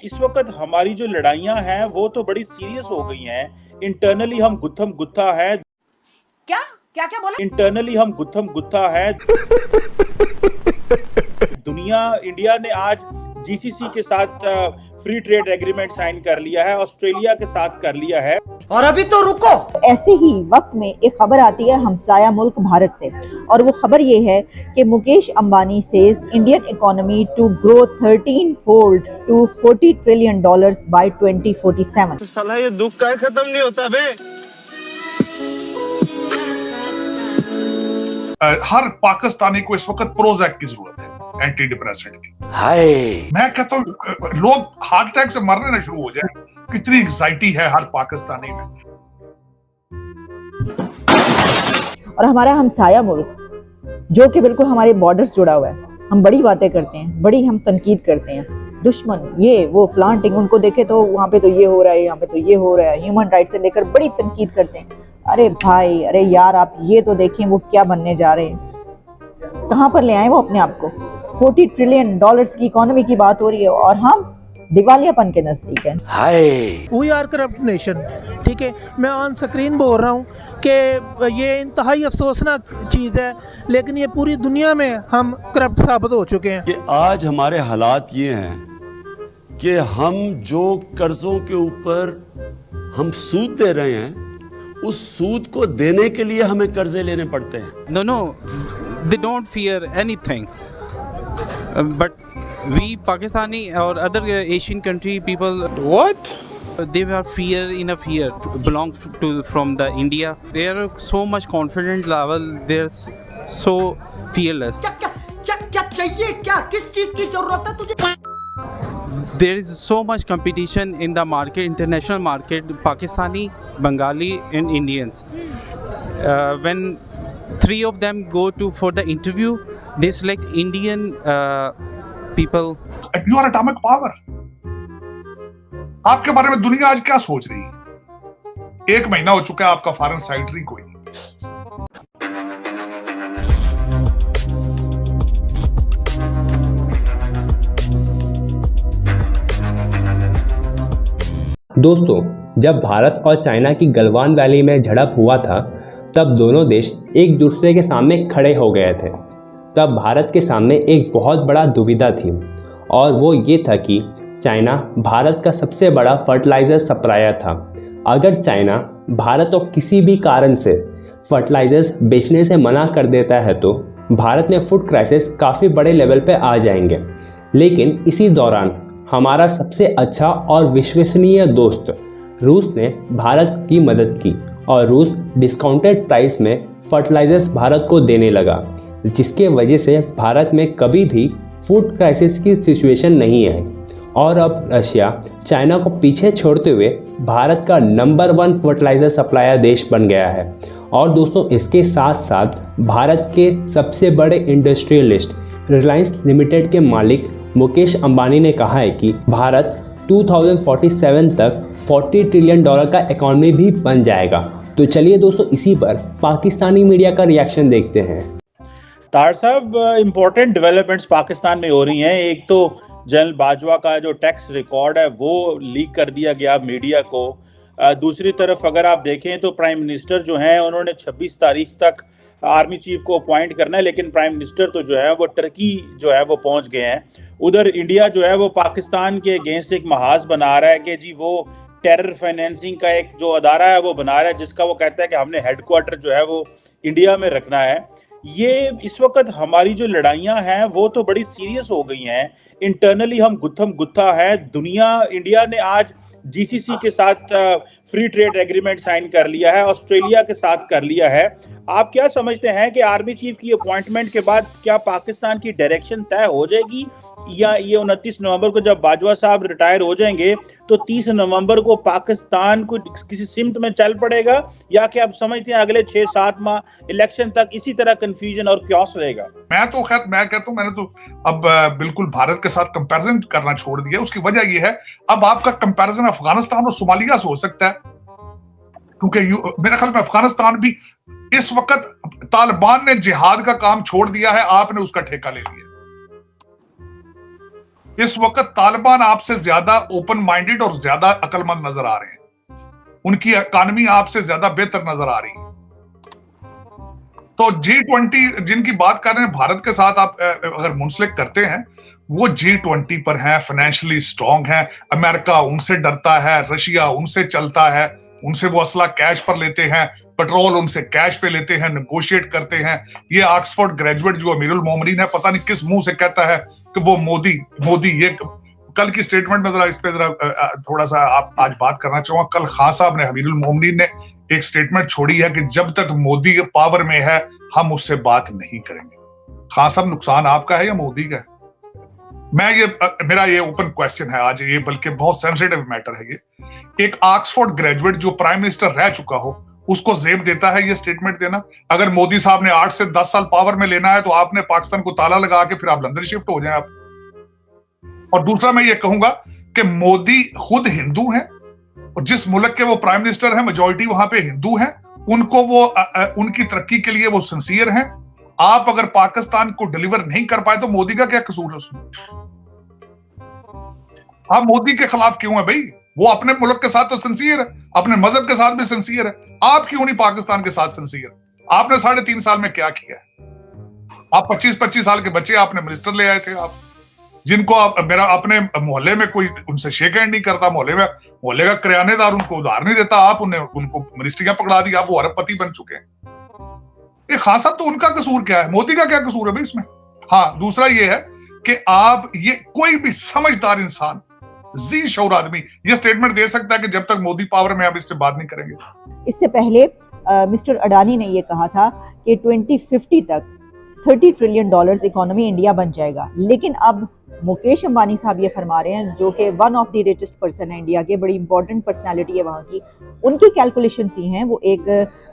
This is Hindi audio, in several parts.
इस वक्त हमारी जो लड़ाइयां हैं वो तो बड़ी सीरियस हो गई हैं। इंटरनली हम गुत्थम गुत्था हैं। क्या क्या क्या बोला? इंटरनली हम गुत्थम गुत्था हैं। इंडिया ने आज जीसीसी के साथ फ्री ट्रेड एग्रीमेंट साइन कर लिया है, ऑस्ट्रेलिया के साथ कर लिया है। और अभी तो रुको। ऐसे ही वक्त में एक खबर आती है हमसाया मुल्क भारत से, और वो खबर ये है कि Mukesh Ambani says Indian economy to grow 13 fold to $40 trillion by 2047। साला ये दुख का खत्म नहीं होता बे। हर पाकिस्तानी को इस वक्त प्रोजैक की जरूरत है, एंटी डिप्रेसेंट की। हाय मैं कहता हूँ लोग हार्ट अटैक से मरने ना शुरू हो जाए, कितनी एंग्जाइटी है हर पाकिस्तानी में। और हमारा हमसाया मुल्क जो कि बिल्कुल हमारे बॉर्डर्स जुड़ा हुआ है, हम बड़ी बातें करते हैं, बड़ी हम तनकीद करते हैं, दुश्मन ये वो फ्लांटिंग, उनको देखे तो वहाँ पे तो ये हो रहा है, यहाँ पे तो ये हो रहा है, ह्यूमन राइट से लेकर बड़ी तनकीद करते हैं। अरे भाई, अरे यार, आप ये तो देखें वो क्या बनने जा रहे हैं, कहाँ पर ले आए वो अपने आप को। $40 ट्रिलियन की इकोनॉमी की बात हो रही है और हम दिवालियापन के नजदीक हैं। हाय वी आर करप्ट नेशन। ठीक है, मैं ऑन स्क्रीन बोल रहा हूँ कि ये इंतहाई अफसोसनाक चीज़ है, लेकिन ये पूरी दुनिया में हम करप्ट साबित हो चुके हैं। कि आज हमारे हालात ये हैं कि हम जो कर्जों के ऊपर हम सूद दे रहे हैं, उस सूद को देने के लिए हमें कर्जे लेने पड़ते हैं। No, they don't fear anything. But we Pakistani or other Asian country people, What? they were fear in a fear belong to from the India. They are so much confident level. They're so fearless. क्या चाहिए? क्या किस चीज की जरूरत है तुझे? There is so much competition in the market, international market, Pakistani, Bengali and Indians. When three of them go to for the interview, they select Indian people. You are atomic power. आपके बारे में दुनिया आज क्या सोच रही है? 1 महीना हो चुका है आपका फॉरेन सेक्रेटरी कोई नहीं। दोस्तों, जब भारत और चाइना की गलवान वैली में झड़प हुआ था, तब दोनों देश एक दूसरे के सामने खड़े हो गए थे। तब भारत के सामने एक बहुत बड़ा दुविधा थी, और वो ये था कि चाइना भारत का सबसे बड़ा फर्टिलाइज़र सप्लायर था। अगर चाइना भारत को किसी भी कारण से फर्टिलाइजर्स बेचने से मना कर देता है तो भारत में फूड क्राइसिस काफ़ी बड़े लेवल पे आ जाएंगे। लेकिन इसी दौरान हमारा सबसे अच्छा और विश्वसनीय दोस्त रूस ने भारत की मदद की, और रूस डिस्काउंटेड प्राइस में फर्टिलाइजर्स भारत को देने लगा, जिसके वजह से भारत में कभी भी फूड क्राइसिस की सिचुएशन नहीं आई। और अब रशिया चाइना को पीछे छोड़ते हुए भारत का नंबर 1 फर्टिलाइज़र सप्लायर देश बन गया है। और दोस्तों, इसके साथ साथ भारत के सबसे बड़े इंडस्ट्रियलिस्ट रिलायंस लिमिटेड के मालिक मुकेश अंबानी ने कहा है कि भारत 2047 तक $40 ट्रिलियन का इकोनॉमी भी बन जाएगा। तो चलिए दोस्तों, इसी पर पाकिस्तानी मीडिया का रिएक्शन देखते हैं। तार साहब, इम्पोर्टेंट डेवलपमेंट्स पाकिस्तान में हो रही हैं। एक तो जनरल बाजवा का जो टैक्स रिकॉर्ड है वो लीक कर दिया गया मीडिया को। दूसरी तरफ अगर आप देखें तो प्राइम मिनिस्टर जो हैं उन्होंने 26 तारीख तक आर्मी चीफ को अपॉइंट करना है, लेकिन प्राइम मिनिस्टर तो जो है वो टर्की जो है वो पहुंच गए हैं। उधर इंडिया जो है वो पाकिस्तान के अगेंस्ट एक महाज बना रहा है कि जी वो टेरर फाइनेंसिंग का एक जो अदारा है वो बना रहा है, जिसका वो कहता है कि हमने हेडक्वार्टर जो है वो इंडिया में रखना है। ये इस वक्त हमारी जो लड़ाइयां हैं वो तो बड़ी सीरियस हो गई हैं। इंटरनली हम गुत्थम गुत्था हैं। इंडिया ने आज जीसीसी के साथ फ्री ट्रेड एग्रीमेंट साइन कर लिया है, ऑस्ट्रेलिया के साथ कर लिया है। आप क्या समझते हैं कि आर्मी चीफ की अपॉइंटमेंट के बाद क्या पाकिस्तान की डायरेक्शन तय हो जाएगी, या ये 29 नवंबर को जब बाजवा साहब रिटायर हो जाएंगे तो 30 नवंबर को पाकिस्तान को किसी सिमत में चल पड़ेगा, या कि आप समझते हैं अगले 6-7 माह इलेक्शन तक इसी तरह कंफ्यूजन और क्योस रहेगा? मैं कहता हूँ मैंने तो अब बिल्कुल भारत के साथ कंपैरिजन करना छोड़ दिया। उसकी वजह यह है, अब आपका कंपैरिजन अफगानिस्तान और सोमालिया से हो सकता है, क्योंकि मेरे ख्याल में अफगानिस्तान भी इस वक्त तालिबान ने जिहाद का काम छोड़ दिया है, आपने उसका ठेका ले लिया। इस वक्त तालिबान आपसे ज्यादा ओपन माइंडेड और ज्यादा अक्लमंद नजर आ रहे हैं, उनकी इकॉनमी आपसे ज्यादा बेहतर नजर आ रही है। तो G20 जिनकी बात कर रहे हैं भारत के साथ, आप अगर मुंसलिक करते हैं, वो G20 पर हैं, फाइनेंशियली स्ट्रांग हैं, अमेरिका उनसे डरता है, रशिया उनसे चलता है, उनसे वो असला कैश पर लेते हैं, पेट्रोल उनसे कैश पे लेते हैं, नेगोशिएट करते हैं। ये ऑक्सफोर्ड ग्रेजुएट जो अमीरुल मोमिनीन है, पता नहीं किस मुंह से कहता है कि वो मोदी ये कल की स्टेटमेंट में जरा इस पे जरा थोड़ा सा आप आज बात करना चाहूंगा। कल खान साहब ने, अमीरुल मोमिनीन ने एक स्टेटमेंट छोड़ी है कि जब तक मोदी पावर में है हम उससे बात नहीं करेंगे। खान साहब, नुकसान आपका है या मोदी का है? मेरा ये ओपन क्वेश्चन है आज, ये बल्कि बहुत सेंसिटिव मैटर है ये। एक ऑक्सफोर्ड ग्रेजुएट जो प्राइम मिनिस्टर रह चुका हो, उसको जेब देता है ये स्टेटमेंट देना? अगर मोदी साहब ने 8 से 10 साल पावर में लेना है तो आपने पाकिस्तान को ताला लगा के फिर आप लंदन शिफ्ट हो जाए आप। और दूसरा मैं ये कहूंगा कि मोदी खुद हिंदू हैं और जिस मुल्क के वो प्राइम मिनिस्टर हैं, मेजॉरिटी वहां पे हिंदू हैं, उनको वो उनकी तरक्की के लिए वो सिंसियर हैं। आप अगर पाकिस्तान को डिलीवर नहीं कर पाए तो मोदी का क्या कसूर है उसमें? आप मोदी के खिलाफ क्यों है भाई? वो अपने मुल्क के साथ तो सिंसियर है, अपने मजहब के साथ भी सिंसियर है, आप क्यों नहीं पाकिस्तान के साथ सिंसियर? आपने 3.5 साल में क्या किया है? आप 25-25 साल के बच्चे आपने मिनिस्टर ले आए थे, आप जिनको आप मेरा अपने मोहल्ले में कोई उनसे शेक हैंड नहीं करता, मोहल्ले का किरानेदार उनको उधार नहीं देता, आप उनको मिनिस्ट्रियां पकड़ा दी, आप वो अरबपति बन चुके हैं। ये खान साहब, तो उनका कसूर क्या है? मोदी का क्या कसूर है भाई इसमें? हाँ, दूसरा ये है कि आप ये कोई भी समझदार इंसान, जी शऊर आदमी ये स्टेटमेंट दे सकता है कि जब तक मोदी पावर में आप इससे बात नहीं करेंगे। इससे पहले मिस्टर अडानी ने ये कहा था कि 2050 तक $30 ट्रिलियन इकोनॉमी इंडिया बन जाएगा, लेकिन अब मुकेश अंबानी साहब ये फरमा रहे हैं, जो कि one of the richest person है इंडिया के, बड़ी इंपॉर्टेंट पर्सनालिटी है वहाँ की, उनकी कैलकुलेशंस ही हैं। वो एक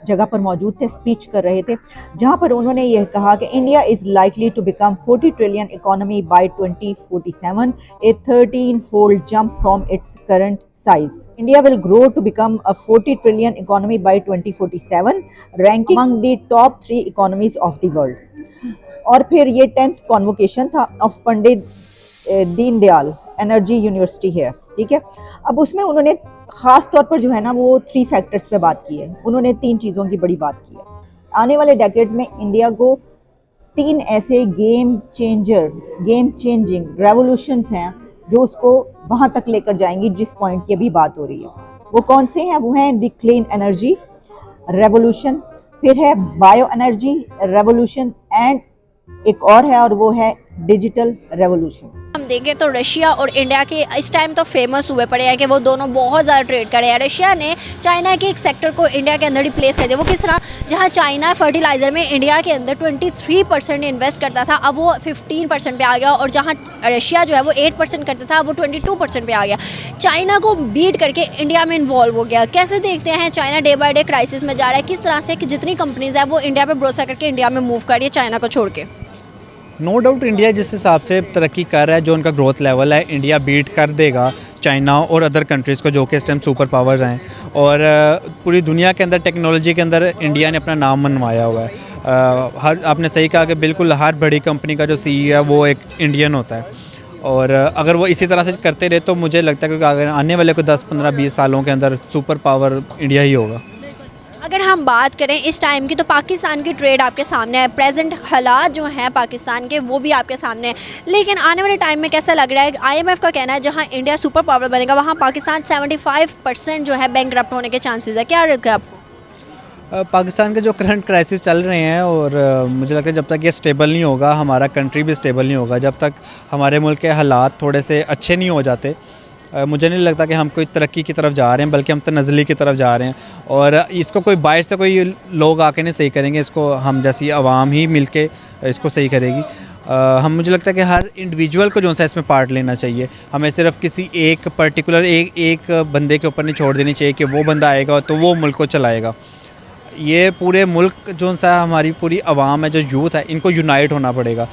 जगह पर मौजूद थे, स्पीच कर रहे थे, जहाँ पर उन्होंने ये कहा कि India is likely to become 40 trillion economy by 2047, a 13-fold jump from its current size. India will grow to become a 40 trillion economy by 2047, ranking among the top 3 economies of the world. और फिर ये 10th कॉन्वोकेशन था of Pandit Deendayal energy university है, ठीक है। अब उसमें उन्होंने ख़ास तौर पर जो है ना वो 3 फैक्टर्स पे बात की है। उन्होंने 3 चीज़ों की बड़ी बात की है। आने वाले डेकेड्स में इंडिया को 3 ऐसे गेम चेंजिंग रेवोल्यूशंस हैं जो उसको वहाँ तक लेकर जाएंगी जिस पॉइंट की अभी बात हो रही है। वो कौन से हैं? वो हैं द क्लीन एनर्जी रेवोल्यूशन, फिर है बायो एनर्जी रेवोल्यूशन, एंड एक और है और वो है डिजिटल रेवोल्यूशन। हम देखें तो रशिया और इंडिया के इस टाइम तो फेमस हुए पड़े हैं कि वो दोनों बहुत ज़्यादा ट्रेड कर रहे हैं। रशिया ने चाइना के एक सेक्टर को इंडिया के अंदर रिप्लेस कर दिया। वो किस तरह? जहां चाइना फर्टिलाइज़र में इंडिया के अंदर 23% इन्वेस्ट करता था, अब वो 15% पे आ गया, और जहां रशिया जो है वो 8% करता था, वो 22% पे आ गया। चाइना को बीट करके इंडिया में इन्वॉल्व हो गया। कैसे देखते हैं China day by day crisis में जा रहा है? किस तरह से कि जितनी कंपनीज है वो इंडिया पर भरोसा करके इंडिया में मूव कर रही है चाइना को छोड़ के? नो डाउट इंडिया जिस हिसाब से तरक्की कर रहा है, जो उनका ग्रोथ लेवल है, इंडिया बीट कर देगा चाइना और अदर कंट्रीज़ को जो कि इस टाइम सुपर पावर्स हैं। और पूरी दुनिया के अंदर टेक्नोलॉजी के अंदर इंडिया ने अपना नाम मनवाया हुआ है। आपने सही कहा कि बिल्कुल हर बड़ी कंपनी का जो CEO है वो एक इंडियन होता है, और अगर वो इसी तरह से करते रहे तो मुझे लगता है कि अगर आने वाले को 10, 15, 20 सालों के अंदर सुपर पावर इंडिया ही होगा। अगर हम बात करें इस टाइम की, तो पाकिस्तान की ट्रेड आपके सामने है, प्रेजेंट हालात जो हैं पाकिस्तान के वो भी आपके सामने है, लेकिन आने वाले टाइम में कैसा लग रहा है? IMF का कहना है जहां इंडिया सुपर पावर बनेगा वहां पाकिस्तान 75% जो है बैंकरप्ट होने के चांसेस है। क्या रखा आपको? पाकिस्तान के जो करंट क्राइसिस चल रहे हैं, और मुझे लगता है जब तक ये स्टेबल नहीं होगा, हमारा कंट्री भी स्टेबल नहीं होगा, जब तक हमारे मुल्क के हालात थोड़े से अच्छे नहीं हो जाते, मुझे नहीं लगता कि हम कोई तरक्की की तरफ जा रहे हैं, बल्कि हम तनज़्ज़ुली की तरफ जा रहे हैं। और इसको कोई बाहर से कोई लोग आके नहीं सही करेंगे, इसको हम जैसी आवाम ही मिलके इसको सही करेगी। मुझे लगता है कि हर इंडिविजुअल को जो सा इसमें पार्ट लेना चाहिए। हमें सिर्फ किसी एक पर्टिकुलर एक बंदे के ऊपर नहीं छोड़ देनी चाहिए कि वो बंदा आएगा तो वो मुल्क को चलाएगा। ये पूरे मुल्क जो सा हमारी पूरी आवाम है, जो यूथ है, इनको यूनाइट होना पड़ेगा।